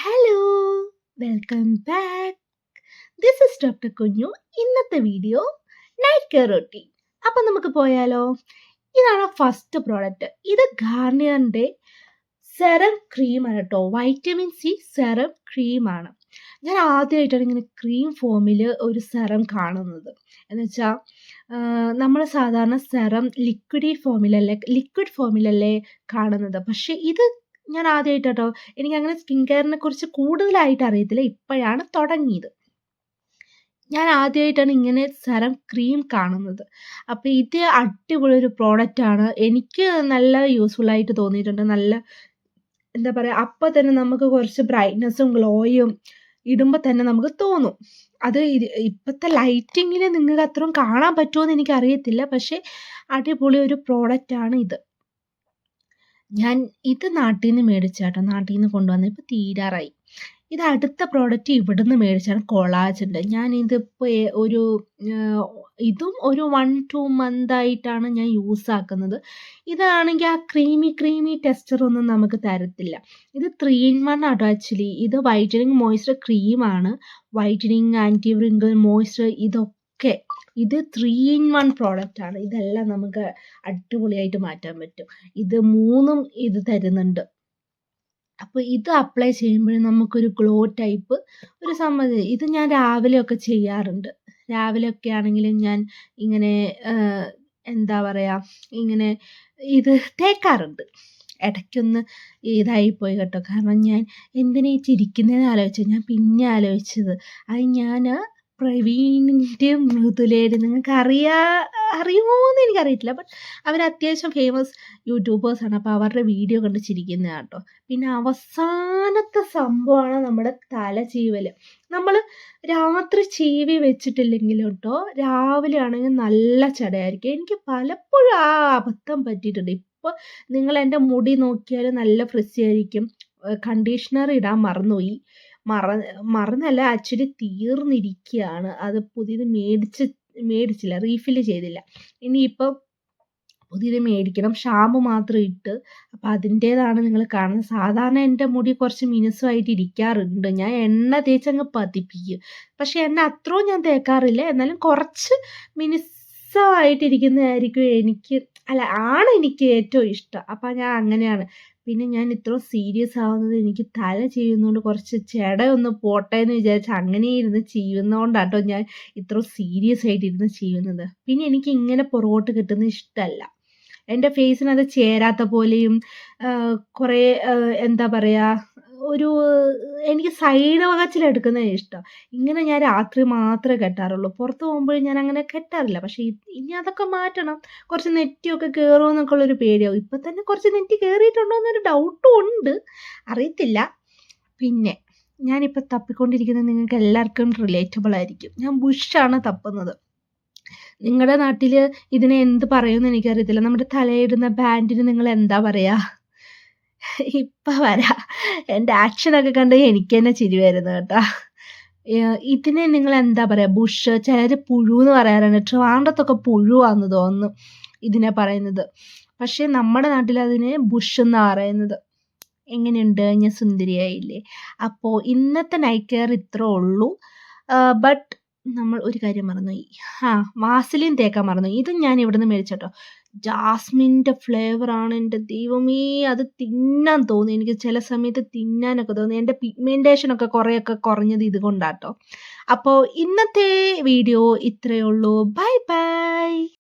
Hello welcome back. This is doctor കുഞ്ഞു. ഇന്നത്തെ video night care routine. അപ്പം നമുക്ക് പോയാലോ. ഇതാണ് ഫസ്റ്റ് പ്രോഡക്റ്റ്. ഇത് ഗാർണിയറിൻ്റെ സെറം ക്രീമാണ് കേട്ടോ. വൈറ്റമിൻ സി സെറം ക്രീമാണ്. ഞാൻ ആദ്യമായിട്ടാണ് ഇങ്ങനെ ക്രീം ഫോമിൽ ഒരു സെറം കാണുന്നത്. എന്ന് വെച്ചാൽ നമ്മൾ സാധാരണ സെറം ലിക്വിഡ് ഫോമിലല്ലേ കാണുന്നത്. പക്ഷേ ഇത് ഞാൻ ആദ്യമായിട്ടാട്ടോ. എനിക്കങ്ങനെ സ്കിൻ കെയറിനെ കുറിച്ച് കൂടുതലായിട്ട് അറിയത്തില്ല. ഇപ്പോഴാണ് തുടങ്ങിയത്. ഞാൻ ആദ്യമായിട്ടാണ് ഇങ്ങനെ സെറം ക്രീം കാണുന്നത്. അപ്പോൾ ഇത് അടിപൊളി ഒരു പ്രോഡക്റ്റാണ്. എനിക്ക് നല്ല യൂസ്ഫുൾ ആയിട്ട് തോന്നിയിട്ടുണ്ട്. നല്ല എന്താ പറയുക, അപ്പം തന്നെ നമുക്ക് കുറച്ച് ബ്രൈറ്റ്നസ്സും ഗ്ലോയും ഇടുമ്പോൾ തന്നെ നമുക്ക് തോന്നും. അത് ഇപ്പോഴത്തെ ലൈറ്റിങ്ങിൽ നിങ്ങൾക്ക് അത്രയും കാണാൻ പറ്റുമോ എന്ന് എനിക്കറിയത്തില്ല. പക്ഷേ അടിപൊളി ഒരു പ്രോഡക്റ്റാണ് ഇത്. ഞാൻ ഇത് നാട്ടിൽ നിന്ന് മേടിച്ചാട്ടോ. നാട്ടിൽ നിന്ന് കൊണ്ടുവന്ന് ഇപ്പോൾ തീരാറായി. ഇത് അടുത്ത പ്രോഡക്റ്റ് ഇവിടുന്ന് മേടിച്ചാണ്. കൊളാജൻ്റെ. ഞാൻ ഇതിപ്പോൾ ഇതും ഒരു 1-2 മന്തായിട്ടാണ് ഞാൻ യൂസ് ആക്കുന്നത്. ഇതാണെങ്കിൽ ആ ക്രീമി ടെക്സ്ചറൊന്നും നമുക്ക് തരത്തില്ല. ഇത് 3 in 1 ആട്ടോ ആക്ച്വലി. ഇത് വൈറ്റനിങ് മോയ്സ്ചർ ക്രീമാണ്. വൈറ്റനിങ്, ആൻറ്റി വ്രിങ്കിൾ, മോയ്സ്ചർ ഇതൊക്കെ. ഇത് 3 in 1 പ്രോഡക്റ്റാണ്. ഇതെല്ലാം നമുക്ക് അടിപൊളിയായിട്ട് മാറ്റാൻ പറ്റും. ഇത് 3ഉം ഇത് തരുന്നുണ്ട്. അപ്പോൾ ഇത് അപ്ലൈ ചെയ്യുമ്പോഴും നമുക്കൊരു ഗ്ലോ ടൈപ്പ് ഒരു സംഗതി. ഇത് ഞാൻ രാവിലെയൊക്കെ ചെയ്യാറുണ്ട്. രാവിലെയൊക്കെ ആണെങ്കിലും ഞാൻ ഇങ്ങനെ എന്താ പറയുക, ഇങ്ങനെ ഇത് തേക്കാറുണ്ട്. ഇടയ്ക്കൊന്ന് ഇതായിപ്പോയി കേട്ടോ. കാരണം ഞാൻ എന്തിനാ ഈ ചിരിക്കുന്നതെന്ന് ആലോചിച്ചു. ഞാൻ പിന്നെ ആലോചിച്ചത് അത് ഞാൻ പ്രവീണിൻ്റെയും മൃദുലയുടെയും നിങ്ങൾക്ക് അറിയുമോ എന്ന് എനിക്കറിയത്തില്ല. ബട്ട് അവർ അത്യാവശ്യം ഫേമസ് യൂട്യൂബേഴ്സാണ്. അപ്പോൾ അവരുടെ വീഡിയോ കണ്ട് ചിരിക്കുന്നതാണ് കേട്ടോ. പിന്നെ അവസാനത്തെ സംഭവമാണ് നമ്മുടെ തല ചീവൽ. നമ്മൾ രാത്രി ചീവി വെച്ചിട്ടില്ലെങ്കിലും കേട്ടോ, രാവിലെ ആണെങ്കിൽ നല്ല ചടയായിരിക്കും. എനിക്ക് പലപ്പോഴും ആ അബദ്ധം പറ്റിയിട്ടുണ്ട്. ഇപ്പോൾ നിങ്ങൾ എൻ്റെ മുടി നോക്കിയാൽ നല്ല ഫ്രിസി ആയിരിക്കും. കണ്ടീഷണർ ഇടാൻ മറന്നുപോയി. മറന്നല്ല, ആക്ച്വലി തീർന്നിരിക്കുകയാണ്. അത് പുതിയത് മേടിച്ചില്ല, റീഫില്ല് ചെയ്തില്ല. ഇനിയിപ്പം പുതിയത് മേടിക്കണം. ഷാമ്പു മാത്രം ഇട്ട്. അപ്പോൾ അതിൻ്റേതാണ് നിങ്ങൾ കാണുന്നത്. സാധാരണ എൻ്റെ മുടി കുറച്ച് മിനുസമായിട്ട് ഇരിക്കാറുണ്ട്. ഞാൻ എണ്ണ തേച്ചങ്ങ് പതിപ്പിക്കും. പക്ഷേ എണ്ണ അത്രയും ഞാൻ തേക്കാറില്ല. എന്നാലും കുറച്ച് മിനുസമായിട്ടിരിക്കുന്നതായിരിക്കും എനിക്ക് ഏറ്റവും ഇഷ്ടം. അപ്പോൾ ഞാൻ അങ്ങനെയാണ്. പിന്നെ ഞാൻ ഇത്രയും സീരിയസ് ആവുന്നത് എനിക്ക് തല ചെയ്യുന്നതുകൊണ്ട് കുറച്ച് ജടയൊന്ന് പോട്ടെ എന്ന് വിചാരിച്ച് അങ്ങനെ ഇരുന്ന് ചെയ്യുന്നതുകൊണ്ടാട്ടോ ഞാൻ ഇത്രയും സീരിയസ് ആയിട്ട് ഇരുന്ന് ചെയ്യുന്നത്. പിന്നെ എനിക്ക് ഇങ്ങനെ പുറകോട്ട് കിട്ടുന്നത് ഇഷ്ടമല്ല. എൻ്റെ ഫേസിനത് ചേരാത്ത പോലെയും കുറേ എന്താ പറയുക, എനിക്ക് സൈഡ് വകച്ചിലെടുക്കുന്നത് ഇഷ്ടം. ഇങ്ങനെ ഞാൻ രാത്രി മാത്രമേ കെട്ടാറുള്ളൂ. പുറത്ത് പോകുമ്പോഴും ഞാൻ അങ്ങനെ കെട്ടാറില്ല. പക്ഷേ ഇനി അതൊക്കെ മാറ്റണം. കുറച്ച് നെറ്റിയൊക്കെ കയറുമോ എന്നൊക്കെ ഉള്ളൊരു പേടിയാവും. ഇപ്പം തന്നെ കുറച്ച് നെറ്റി കയറിയിട്ടുണ്ടോ എന്നൊരു ഡൗട്ടും ഉണ്ട്, അറിയത്തില്ല. പിന്നെ ഞാനിപ്പോൾ തപ്പിക്കൊണ്ടിരിക്കുന്നത് നിങ്ങൾക്ക് എല്ലാവർക്കും റിലേറ്റബിൾ ആയിരിക്കും. ഞാൻ ബുഷാണ് തപ്പുന്നത്. നിങ്ങളുടെ നാട്ടിൽ ഇതിനെ എന്ത് പറയുമെന്ന് എനിക്കറിയത്തില്ല. നമ്മുടെ തലയിടുന്ന ബാൻഡിന് നിങ്ങൾ എന്താ പറയുക? ഇപ്പം വരാം. എൻ്റെ ആക്ഷനൊക്കെ കണ്ട് എനിക്ക് തന്നെ ചിരി വരുന്നു കേട്ടോ. ഇതിനെ നിങ്ങൾ എന്താ പറയുക? ബുഷ്, ചിലർ പുഴു എന്ന് പറയാറുണ്ട്. ട്രിവാൻഡ്രത്തൊക്കെ പുഴുവാന്ന് തോന്നുന്നു ഇതിനെ പറയുന്നത്. പക്ഷേ നമ്മുടെ നാട്ടിൽ അതിനെ ബുഷ് എന്നാണ് പറയുന്നത്. എങ്ങനെയുണ്ട്? ഞാൻ സുന്ദരിയായില്ലേ? അപ്പോൾ ഇന്നത്തെ നൈറ്റ് കെയർ ഇത്രേ ഉള്ളൂ. ബട്ട് നമ്മൾ ഒരു കാര്യം മറന്നുപോയി. വാസലിൻ തേക്കാൻ മറന്നു. ഇതും ഞാൻ ഇവിടുന്ന് മേടിച്ചോട്ടോ. ജാസ്മിൻ്റെ ഫ്ലേവറാണ്. എൻ്റെ ദൈവമേ, അത് തിന്നാൻ തോന്നി. എനിക്ക് ചില സമയത്ത് തിന്നാനൊക്കെ തോന്നി. എൻ്റെ പിഗ്മെൻറ്റേഷനൊക്കെ കുറേയൊക്കെ കുറഞ്ഞത് ഇതുകൊണ്ടാട്ടോ. അപ്പോൾ ഇന്നത്തെ വീഡിയോ ഇത്രയേ ഉള്ളൂ. Bye bye.